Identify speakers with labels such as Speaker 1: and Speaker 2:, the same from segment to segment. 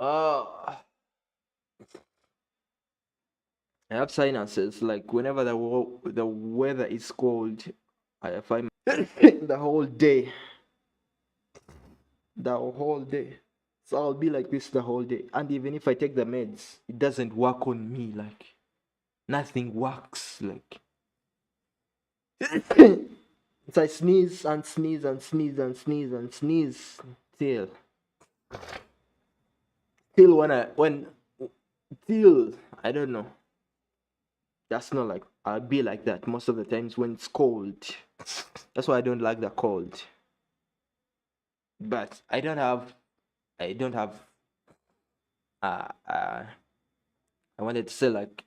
Speaker 1: Uh, I have sinuses. Like whenever the weather is cold, I find the whole day, the whole day. So I'll be like this the whole day. And even if I take the meds, it doesn't work on me. Like nothing works. Like so I sneeze and sneeze and sneeze and sneeze and sneeze till till when till I don't know. That's not like I'll be like that most of the times when it's cold. That's why I don't like the cold. But I don't have uh uh I wanted to say like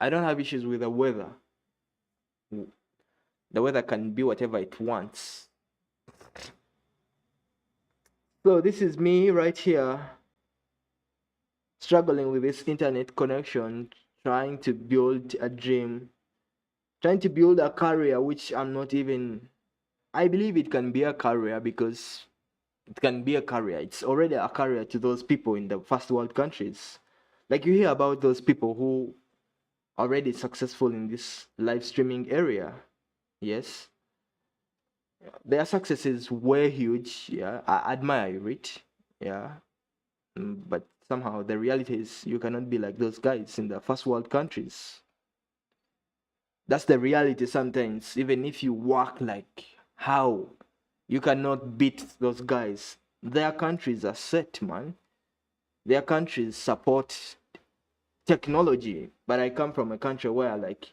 Speaker 1: I don't have issues with the weather. The weather can be whatever it wants. So this is me right here struggling with this internet connection, trying to build a dream, trying to build a career which I'm not even. I believe it can be a career because it can be a career. It's already a career to those people in the first world countries. Like you hear about those people who already successful in this live streaming area. Yes, their successes were huge. Yeah, I admire it. Yeah, but somehow the reality is you cannot be like those guys in the first world countries. That's the reality sometimes. Even if you work like how, you cannot beat those guys. Their countries are set, man. Their countries support technology, but I come from a country where like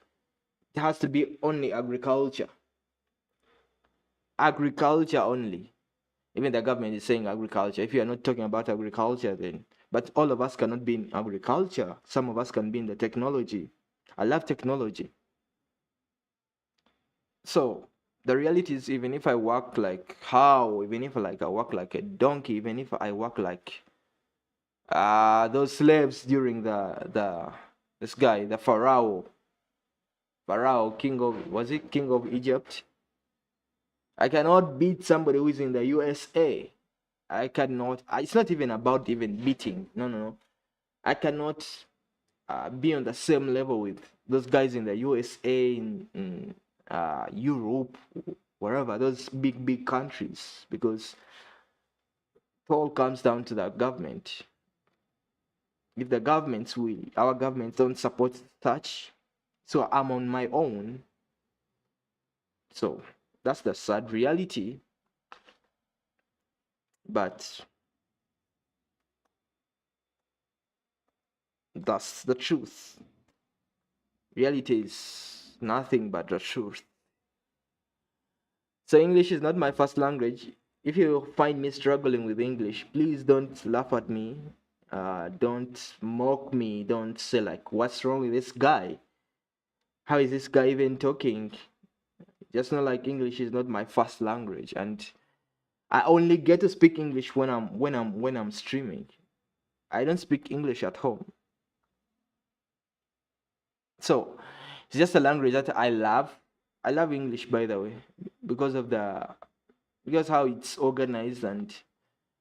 Speaker 1: it has to be only agriculture. Agriculture only. Even the government is saying agriculture. If you are not talking about agriculture, then but all of us cannot be in agriculture. Some of us can be in the technology. I love technology. So the reality is even if I work like how, even if like I work like a donkey, even if I work like those slaves during the this guy, the Pharaoh, king of was it king of Egypt? I cannot beat somebody who is in the USA. I cannot. It's not even about even beating. No, no, no. I cannot be on the same level with those guys in the USA, in Europe, wherever those big countries, because it all comes down to the government. If the governments our governments don't support touch, so I'm on my own. So that's the sad reality. But that's the truth. Reality is nothing but the truth. So English is not my first language. If you find me struggling with English, please don't laugh at me. Don't mock me. Don't say like, "What's wrong with this guy? How is this guy even talking?" Just know like English is not my first language, and I only get to speak English when I'm streaming. I don't speak English at home. So it's just a language that I love. I love English, by the way, because of because how it's organized and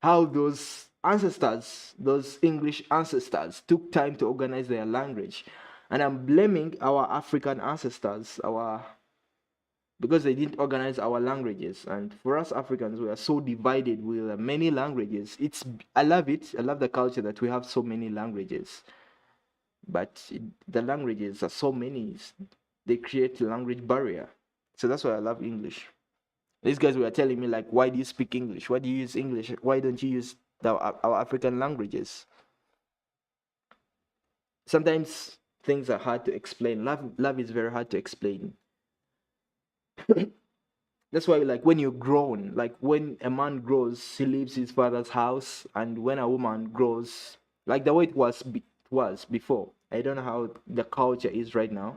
Speaker 1: how those ancestors, those English ancestors, took time to organize their language. And I'm blaming our African ancestors, because they didn't organize our languages. And for us Africans, we are so divided with many languages. I love it. I love the culture that we have so many languages. But the languages are so many, they create a language barrier. So that's why I love English. These guys were telling me like, why do you speak English? Why do you use English? Why don't you use our African languages? Sometimes things are hard to explain. Love is very hard to explain. That's why like when you're grown, like when a man grows, he leaves his father's house, and when a woman grows, like the way it was before. I don't know how the culture is right now.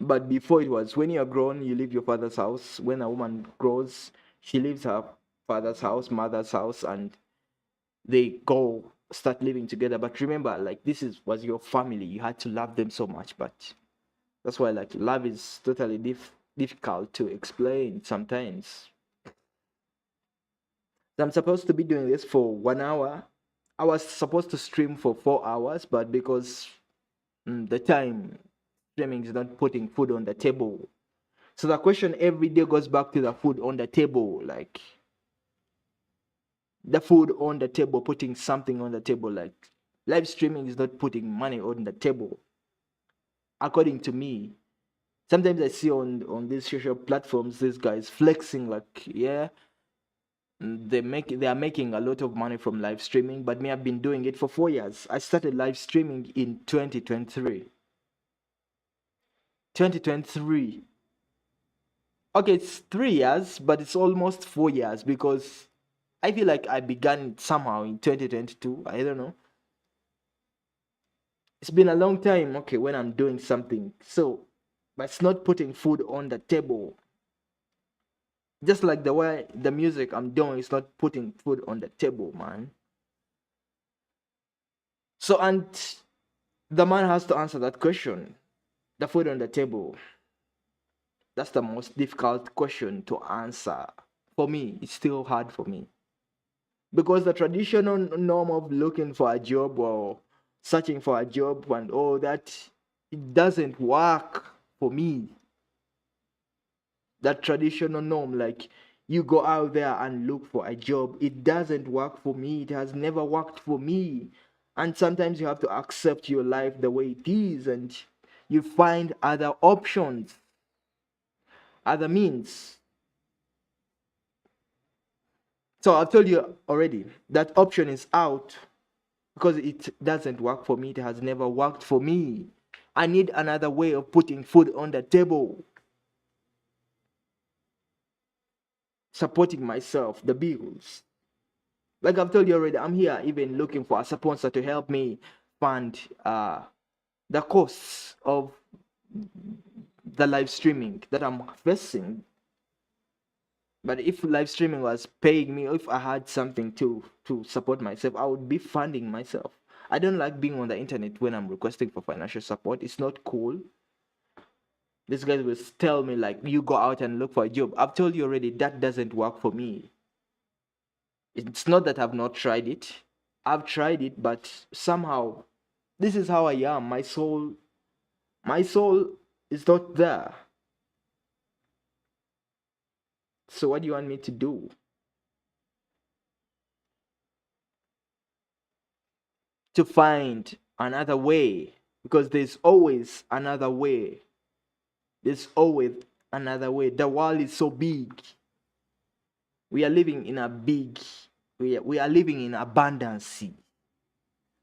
Speaker 1: But before it was when you're grown, you leave your father's house. When a woman grows, she leaves her father's house, mother's house, and they go start living together. But remember, like was your family. You had to love them so much. But that's why like love is totally difficult to explain sometimes. So I'm supposed to be doing this for 1 hour. I was supposed to stream for 4 hours, but because the time streaming is not putting food on the table. So the question every day goes back to the food on the table, like the food on the table, putting something on the table. Like live streaming is not putting money on the table, according to me. Sometimes I see on these social platforms these guys flexing, like, yeah, they are making a lot of money from live streaming, but me, I've been doing it for 4 years. I started live streaming in 2023. 2023. Okay, it's 3 years, but it's almost 4 years because I feel like I began somehow in 2022. I don't know. It's been a long time, okay, when I'm doing something. So, but it's not putting food on the table. Just like the way the music I'm doing is not putting food on the table, man. So, and the man has to answer that question. The food on the table. That's the most difficult question to answer. For me, it's still hard for me. Because the traditional norm of looking for a job or searching for a job and all that, it doesn't work for me. That traditional norm, like you go out there and look for a job, it doesn't work for me. It has never worked for me. And sometimes you have to accept your life the way it is and you find other options, other means. So I've told you already that option is out because it doesn't work for me. It has never worked for me. I need another way of putting food on the table, supporting myself, the bills. Like I've told you already, I'm here even looking for a sponsor to help me fund the costs of the live streaming that I'm facing. But if live streaming was paying me, if I had something to support myself, I would be funding myself. I don't like being on the internet when I'm requesting for financial support. It's not cool. These guys will tell me like, you go out and look for a job. I've told you already that doesn't work for me. It's not that I've not tried it. I've tried it, but somehow this is how I am. My soul is not there. So what do you want me to do? To find another way, because there's always another way. There's always another way. The world is so big. We are living in a big, we are living in abundance.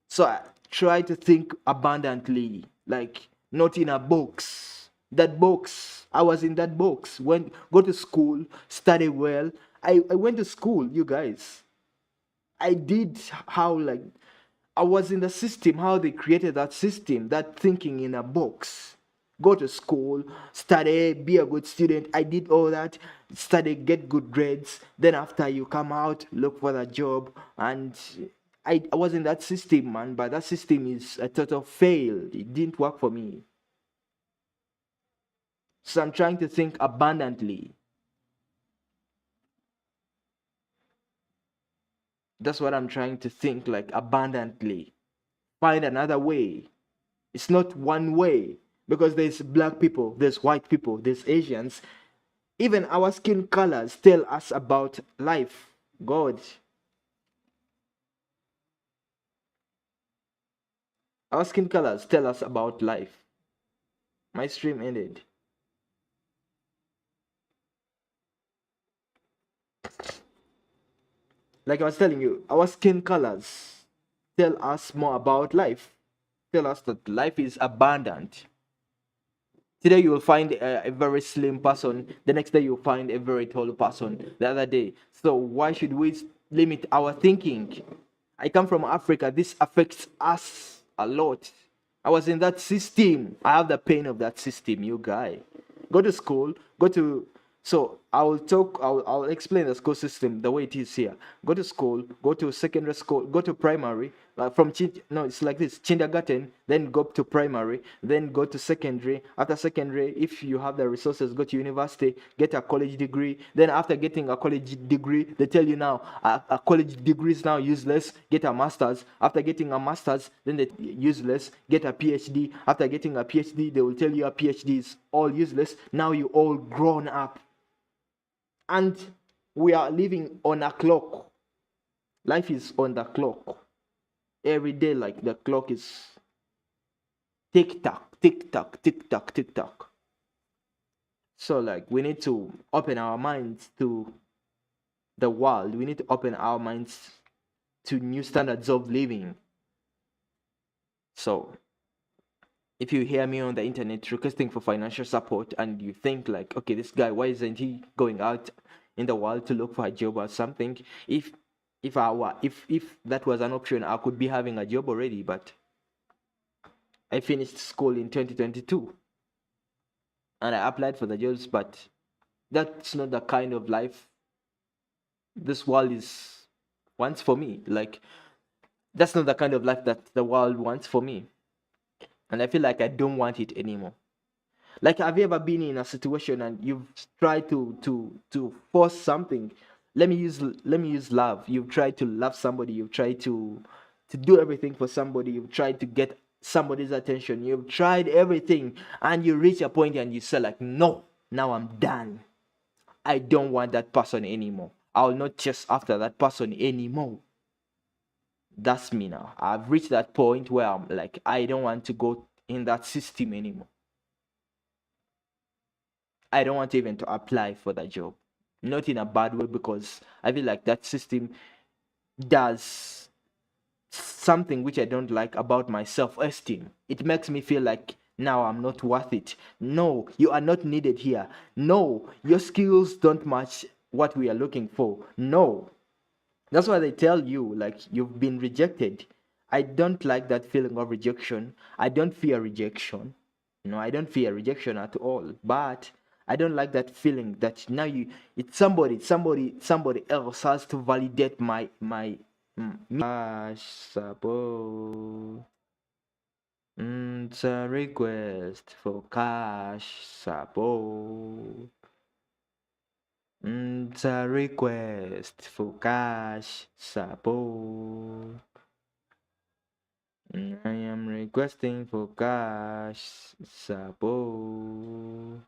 Speaker 1: So I try to think abundantly, like not in a box. That box, I was in that box. Go to school, study well. I went to school, you guys. I did how like I was in the system, how they created that system, that thinking in a box. Go to school, study, be a good student. I did all that, study, get good grades. Then after you come out, look for a job. And I was in that system, man, but that system is a total fail. It didn't work for me. So I'm trying to think abundantly. That's what I'm trying to think, like abundantly. Find another way. It's not one way because there's black people, there's white people, there's Asians. Even our skin colors tell us about life. God. Our skin colors tell us about life. My stream ended. Like I was telling you, our skin colors tell us more about life. Tell us that life is abundant. Today you will find a very slim person. The next day you'll find a very tall person. The other day. So why should we limit our thinking? I come from Africa. This affects us a lot. I was in that system. I have the pain of that system, you guy. Go to school. So I'll explain the school system the way it is here. Go to school, go to secondary school, go to primary. No, it's like this: kindergarten, then go to primary, then go to secondary. After secondary, if you have the resources, go to university, get a college degree. Then after getting a college degree, they tell you now a college degree is now useless. Get a master's. After getting a master's, then they useless. Get a PhD. After getting a PhD, they will tell you a PhD is all useless. Now you all grown up. And we are living on a clock. Life is on the clock. Every day, like the clock is tick tock, tick tock, tick tock, tick tock. So, like, we need to open our minds to the world. We need to open our minds to new standards of living. So, if you hear me on the internet requesting for financial support and you think like, okay, this guy, why isn't he going out in the world to look for a job or something? If that was an option, I could be having a job already, but I finished school in 2022 and I applied for the jobs, but that's not the kind of life this world wants for me. Like, that's not the kind of life that the world wants for me. And I feel like I don't want it anymore. Like, have you ever been in a situation and you've tried to force something? Let me use love. You've tried to love somebody. You've tried to do everything for somebody. You've tried to get somebody's attention. You've tried everything, and you reach a point and you say like, no, now I'm done. I don't want that person anymore. I'll not chase after that person anymore. That's me now. I've reached that point where I'm like, I don't want to go in that system anymore. I don't want even to apply for that job. Not in a bad way, because I feel like that system does something which I don't like about my self-esteem. It makes me feel like now I'm not worth it. No, you are not needed here. No, your skills don't match what we are looking for. No. That's why they tell you like you've been rejected. I don't like that feeling of rejection. I don't fear rejection. I don't fear rejection at all. But I don't like that feeling that now it's somebody else has to validate my cash support. It's a request for cash support. It's a request for cash support. I am requesting for cash support.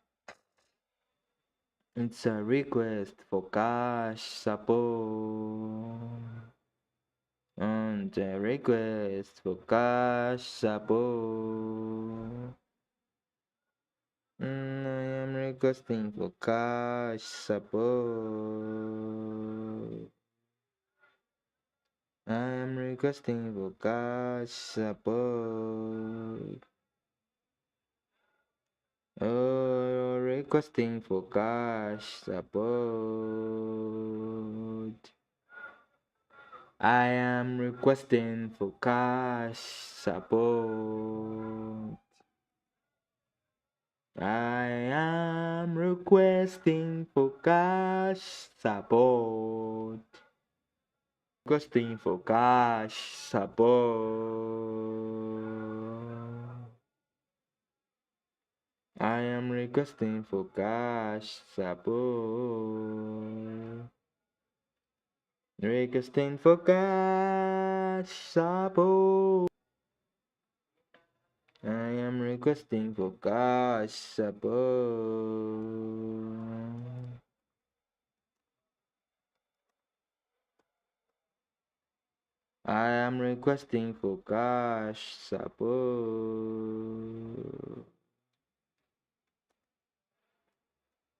Speaker 1: It's a request for cash support. And a request for cash support. I am requesting for cash support. I am requesting for cash support. Oh, requesting for cash support. I am requesting for cash support. I am requesting for cash support. Requesting for cash support. I am requesting for cash support. Requesting for cash support. I am requesting for cash support. I am requesting for cash support.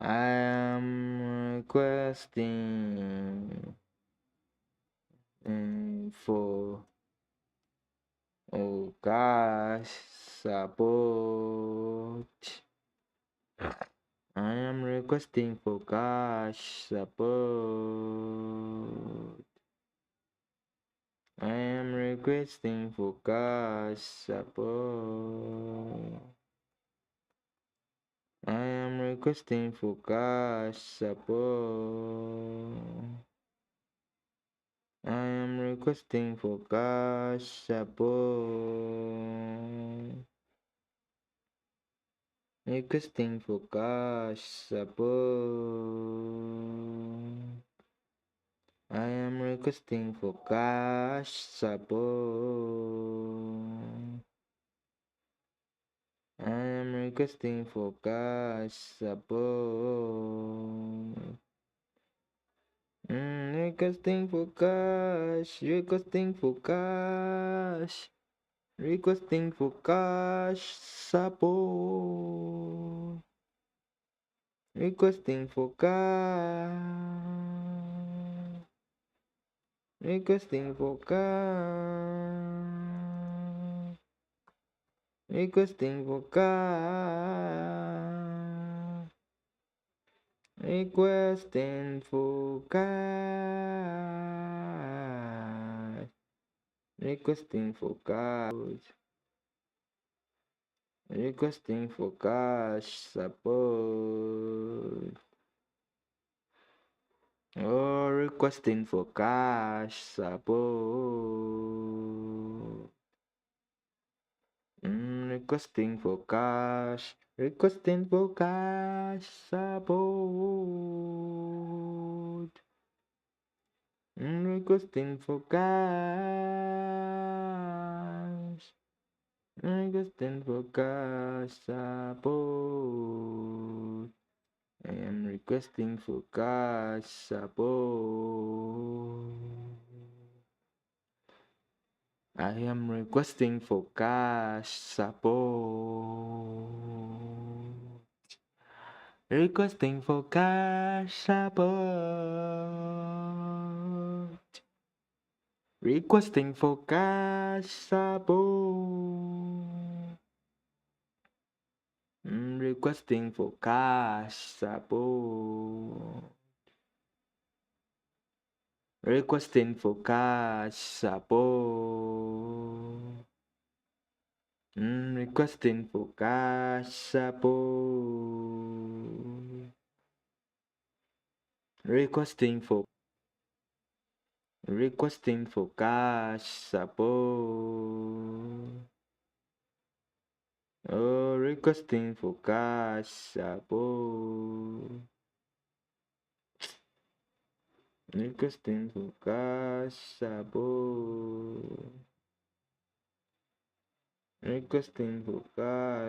Speaker 1: I am requesting for cash support. I am requesting for cash support. I am requesting for cash support. I am requesting for cash support. I am requesting for cash support. Requesting for cash support. I am requesting for cash support. I am requesting for cash support. Requesting for cash, requesting for cash, requesting for cash support, requesting for cash, requesting for cash, requesting for cash, requesting for cash. Requesting for cash. Requesting for cash support. Oh, requesting for cash support. Requesting for cash. Requesting for cash support. Requesting for cash. Requesting for cash support. I am requesting for cash support. I am requesting for cash support. Requesting for cash support. Requesting for cash support. Requesting for cash support. Requesting for cash support. Requesting for cash support. Requesting for cash support. Oh, requesting for cash support. Requesting for cash support. Requesting for cash